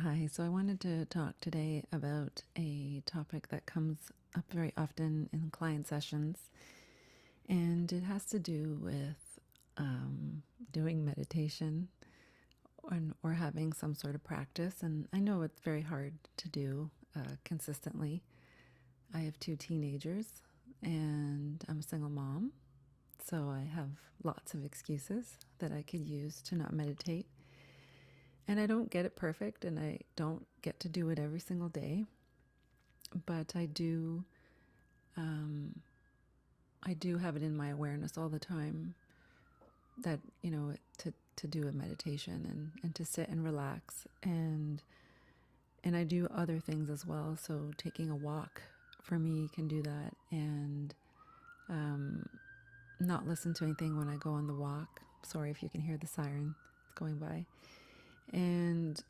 Hi, so I wanted to talk today about a topic that comes up very often in client sessions, and it has to do with um, doing meditation or having some sort of practice. And I know it's very hard to do consistently. I have two teenagers, and I'm a single mom, so I have lots of excuses that I could use to not meditate. And I don't get it perfect, and I don't get to do it every single day, but um, I do have it in my awareness all the time that to do a meditation and to sit and relax and I do other things as well. So taking a walk for me can do that, and um, not listen to anything when I go on the walk. Sorry if you can hear the siren going by, and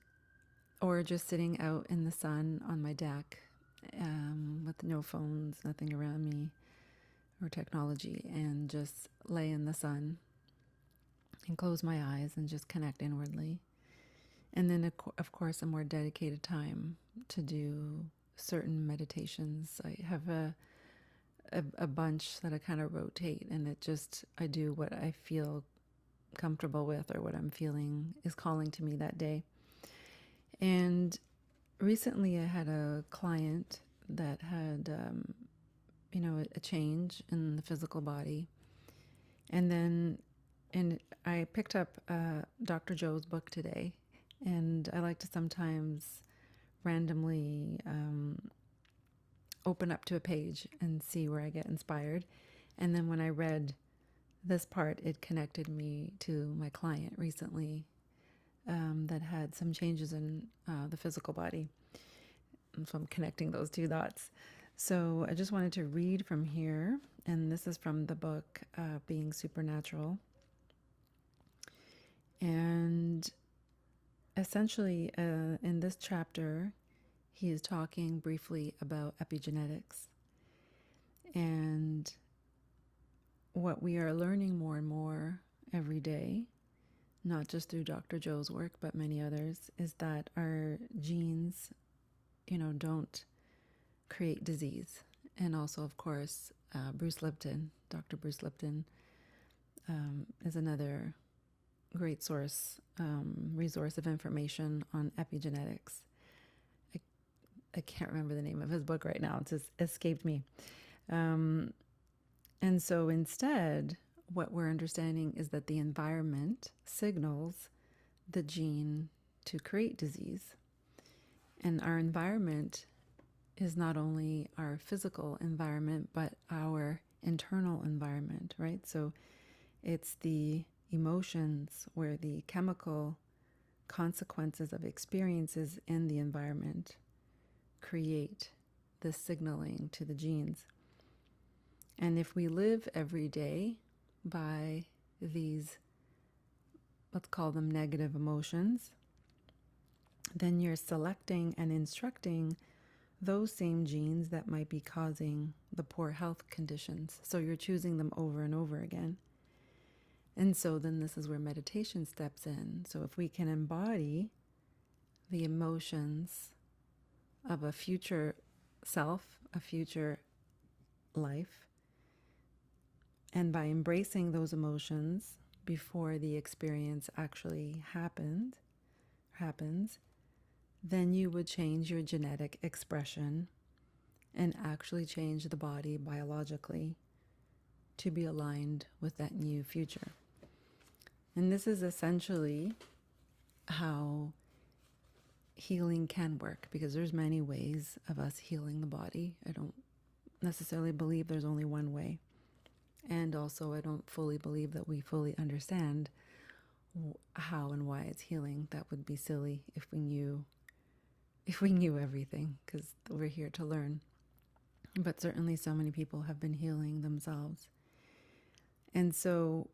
or just sitting out in the sun on my deck with no phones, nothing around me or technology, and just lay in the sun and close my eyes and just connect inwardly. And then, of course, a more dedicated time to do certain meditations. I have a bunch that I kind of rotate, and I do what I feel comfortable with or what I'm feeling is calling to me that day. And recently I had a client that had, a change in the physical body. And I picked up Dr. Joe's book today, and I like to sometimes randomly open up to a page and see where I get inspired. And then when I read this part, it connected me to my client recently that had some changes in the physical body. And so I'm connecting those two dots. So I just wanted to read from here, and this is from the book Being Supernatural. And essentially, in this chapter, he is talking briefly about epigenetics. And what we are learning more and more every day, not just through Dr. Joe's work, but many others, is that our genes, don't create disease. And also, of course, Dr. Bruce Lipton, is another great resource of information on epigenetics. I can't remember the name of his book right now. It's just escaped me. And so instead, what we're understanding is that the environment signals the gene to create disease. And our environment is not only our physical environment, but our internal environment, right? So it's the emotions where the chemical consequences of experiences in the environment create the signaling to the genes. And if we live every day by these, let's call them negative emotions, then you're selecting and instructing those same genes that might be causing the poor health conditions. So you're choosing them over and over again. And so then this is where meditation steps in. So if we can embody the emotions of a future self, a future life, and by embracing those emotions before the experience actually happens, then you would change your genetic expression and actually change the body biologically to be aligned with that new future. And this is essentially how healing can work, because there's many ways of us healing the body. I don't necessarily believe there's only one way. And also, I don't fully believe that we fully understand how and why it's healing. That would be silly if we knew everything, because we're here to learn. But certainly so many people have been healing themselves. And so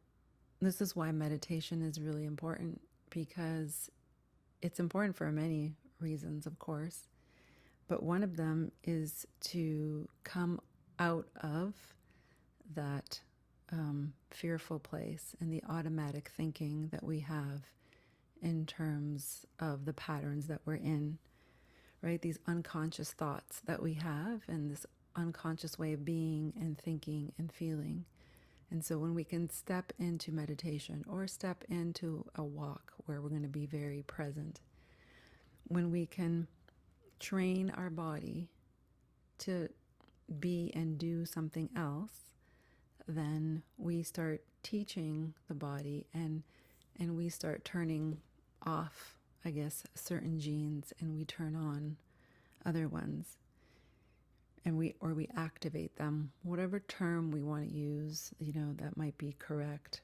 this is why meditation is really important, because it's important for many reasons, of course. But one of them is to come out of that fearful place and the automatic thinking that we have in terms of the patterns that we're in, right? These unconscious thoughts that we have and this unconscious way of being and thinking and feeling. And so when we can step into meditation or step into a walk where we're going to be very present, when we can train our body to be and do something else, then we start teaching the body and we start turning off, I guess, certain genes and we turn on other ones. And we activate them, whatever term we want to use, that might be correct.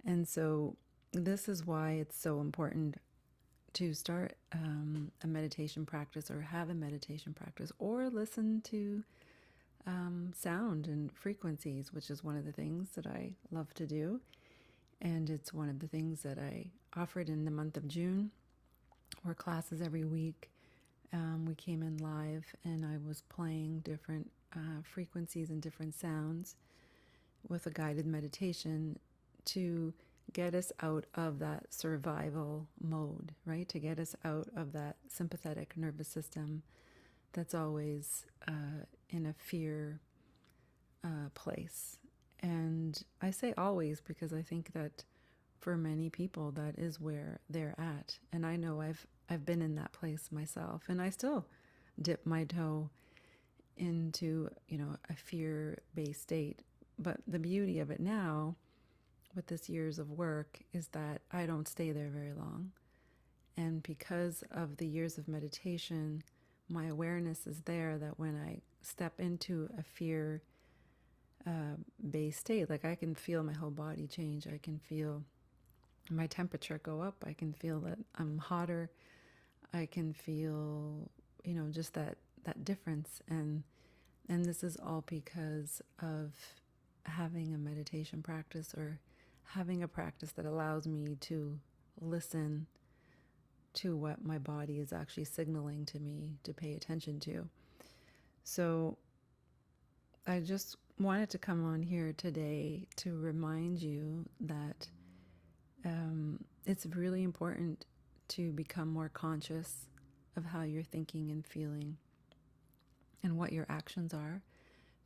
And so this is why it's so important to start a meditation practice or have a meditation practice or listen to sound and frequencies, which is one of the things that I love to do. And it's one of the things that I offered in the month of June, or classes every week. We came in live and I was playing different frequencies and different sounds with a guided meditation to get us out of that survival mode, right? To get us out of that sympathetic nervous system that's always in a fear place. And I say always because I think that for many people that is where they're at. And I know I've been in that place myself, and I still dip my toe into, a fear-based state. But the beauty of it now, with this years of work, is that I don't stay there very long. And because of the years of meditation, my awareness is there that when I step into a fear-based state, like I can feel my whole body change. I can feel my temperature go up. I can feel that I'm hotter. I can feel, just that difference. And this is all because of having a meditation practice or having a practice that allows me to listen to what my body is actually signaling to me to pay attention to. So I just wanted to come on here today to remind you that it's really important to become more conscious of how you're thinking and feeling and what your actions are,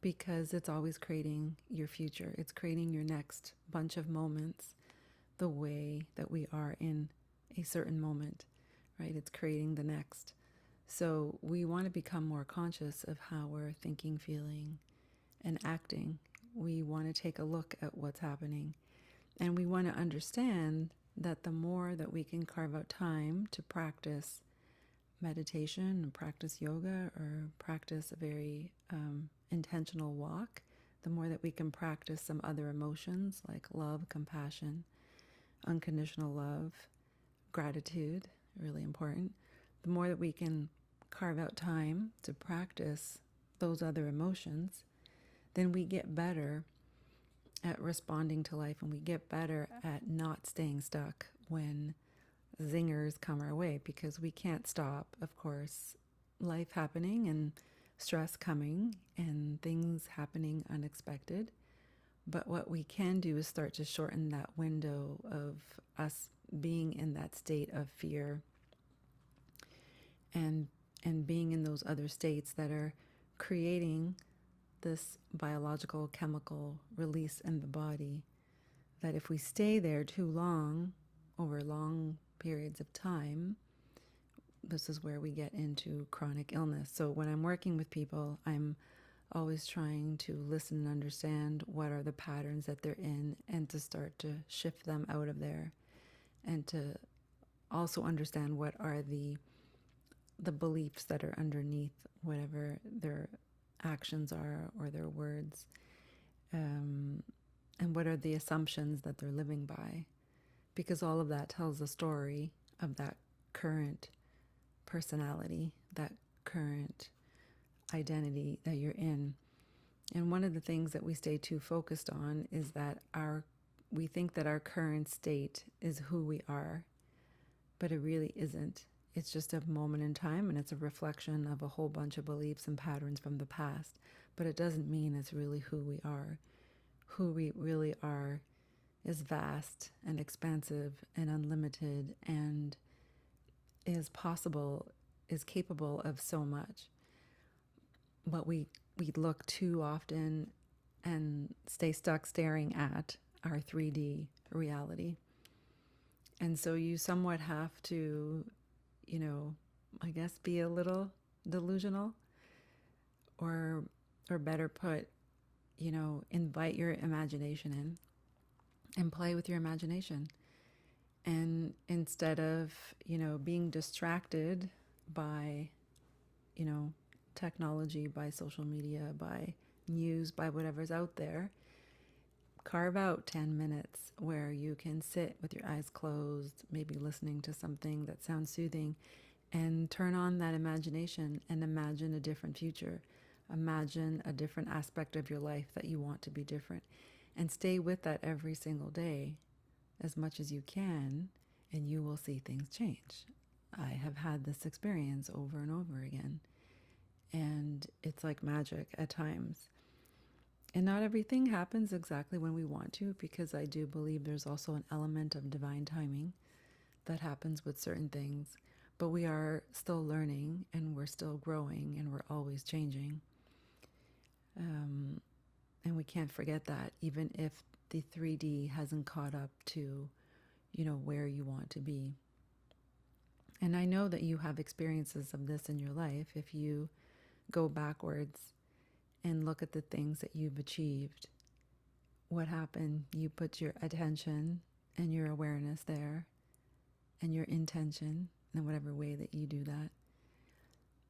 because it's always creating your future. It's creating your next bunch of moments the way that we are in a certain moment, right? It's creating the next. So we want to become more conscious of how we're thinking, feeling, and acting. We want to take a look at what's happening. And we want to understand that the more that we can carve out time to practice meditation and practice yoga or practice a very intentional walk, the more that we can practice some other emotions like love, compassion, unconditional love, gratitude, really important. The more that we can carve out time to practice those other emotions, then we get better at responding to life, and we get better at not staying stuck when zingers come our way, because we can't stop, of course, life happening and stress coming and things happening unexpected. But what we can do is start to shorten that window of us being in that state of fear and being in those other states that are creating this biological chemical release in the body, that if we stay there too long, over long periods of time, this is where we get into chronic illness. So when I'm working with people, I'm always trying to listen and understand what are the patterns that they're in, and to start to shift them out of there, and to also understand what are the beliefs that are underneath whatever their actions are or their words, and what are the assumptions that they're living by, because all of that tells a story of that current personality, that current identity that you're in. And one of the things that we stay too focused on is that we think that our current state is who we are, but it really isn't. It's just a moment in time, and it's a reflection of a whole bunch of beliefs and patterns from the past. But it doesn't mean it's really who we are. Who we really are is vast and expansive and unlimited and is possible, is capable of so much. But we look too often and stay stuck staring at our 3D reality. And so you somewhat have to, I guess, be a little delusional, or better put, invite your imagination in and play with your imagination. And instead of, being distracted by, technology, by social media, by news, by whatever's out there, carve out 10 minutes where you can sit with your eyes closed, maybe listening to something that sounds soothing, and turn on that imagination and imagine a different future. Imagine a different aspect of your life that you want to be different. And stay with that every single day as much as you can, and you will see things change. I have had this experience over and over again, and it's like magic at times. And not everything happens exactly when we want to, because I do believe there's also an element of divine timing that happens with certain things. But we are still learning, and we're still growing, and we're always changing. And we can't forget that, even if the 3D hasn't caught up to, where you want to be. And I know that you have experiences of this in your life. If you go backwards and look at the things that you've achieved, what happened? You put your attention and your awareness there, and your intention, in whatever way that you do that.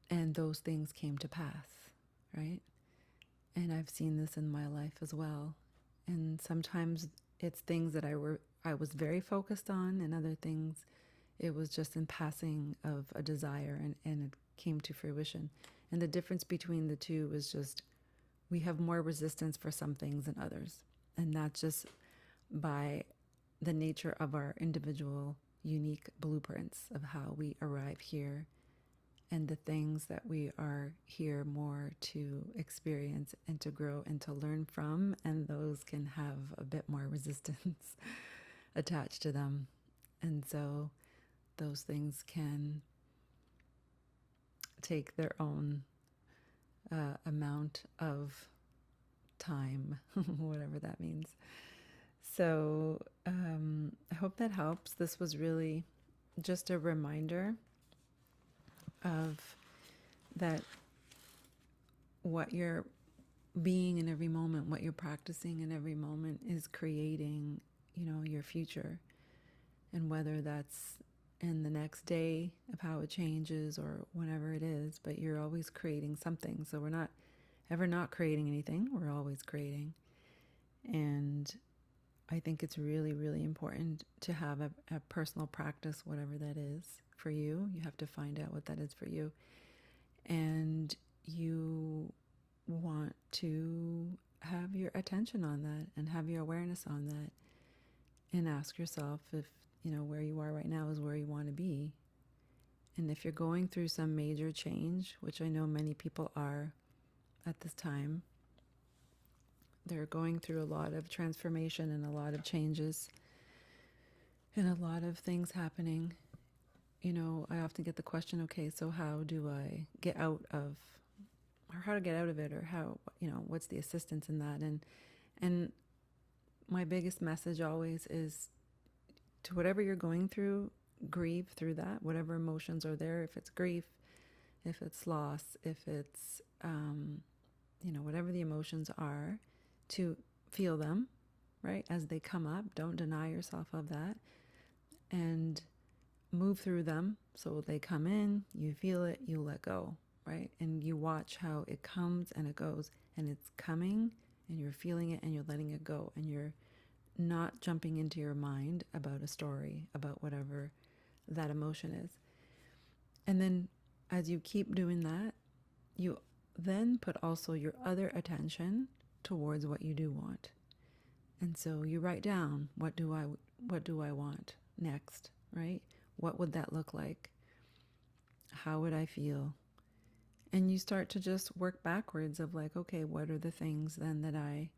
And those things came to pass, right? And I've seen this in my life as well. And sometimes it's things that I was very focused on, and other things it was just in passing of a desire, and it came to fruition. And the difference between the two is just we have more resistance for some things than others. And that's just by the nature of our individual unique blueprints of how we arrive here, and the things that we are here more to experience and to grow and to learn from, and those can have a bit more resistance attached to them. And so those things can take their own amount of time, whatever that means. So I hope that helps. This was really just a reminder of that what you're being in every moment, what you're practicing in every moment is creating, your future. And whether that's in the next day of how it changes or whenever it is, but you're always creating something. So we're not ever not creating anything. We're always creating. And I think it's really, really important to have a personal practice, whatever that is for you. You have to find out what that is for you. And you want to have your attention on that and have your awareness on that, and ask yourself if, where you are right now is where you want to be. And if you're going through some major change, which I know many people are at this time, they're going through a lot of transformation and a lot of changes and a lot of things happening. I often get the question, okay, so how do I get out of, or how to get out of it, or how, what's the assistance in that? And my biggest message always is to whatever you're going through, grieve through that, whatever emotions are there, if it's grief, if it's loss, if it's, whatever the emotions are, to feel them, right, as they come up. Don't deny yourself of that, and move through them. So they come in, you feel it, you let go, right? And you watch how it comes and it goes, and it's coming, and you're feeling it, and you're letting it go, and you're not jumping into your mind about a story, about whatever that emotion is. And then as you keep doing that, you then put also your other attention towards what you do want. And so you write down, what do I want next, right? What would that look like? How would I feel? And you start to just work backwards of like, okay, what are the things then that I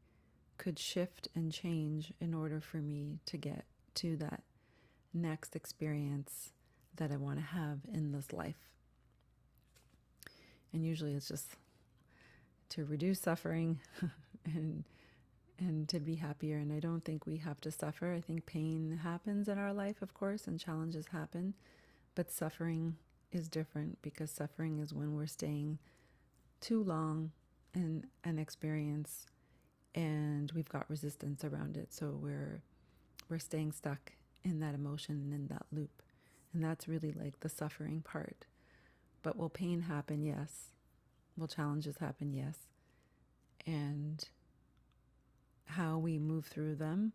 could shift and change in order for me to get to that next experience that I want to have in this life. And usually it's just to reduce suffering and to be happier. And I don't think we have to suffer. I think pain happens in our life, of course, and challenges happen. But suffering is different, because suffering is when we're staying too long in an experience and we've got resistance around it. So we're staying stuck in that emotion and in that loop. And that's really like the suffering part. But will pain happen? Yes. Will challenges happen? Yes. And how we move through them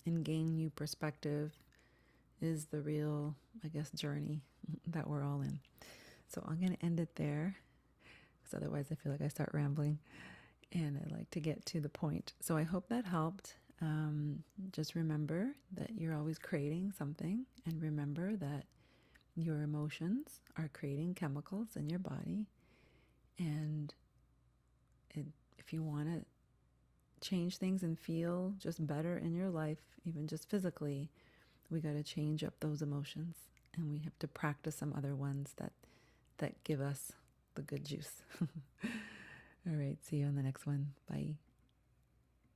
and gain new perspective is the real, I guess, journey that we're all in. So I'm going to end it there, because otherwise I feel like I start rambling, and I like to get to the point. So I hope that helped. Just remember that you're always creating something, and remember that your emotions are creating chemicals in your body. And if you want to change things and feel just better in your life, even just physically, we got to change up those emotions, and we have to practice some other ones that give us the good juice. All right, see you on the next one. Bye.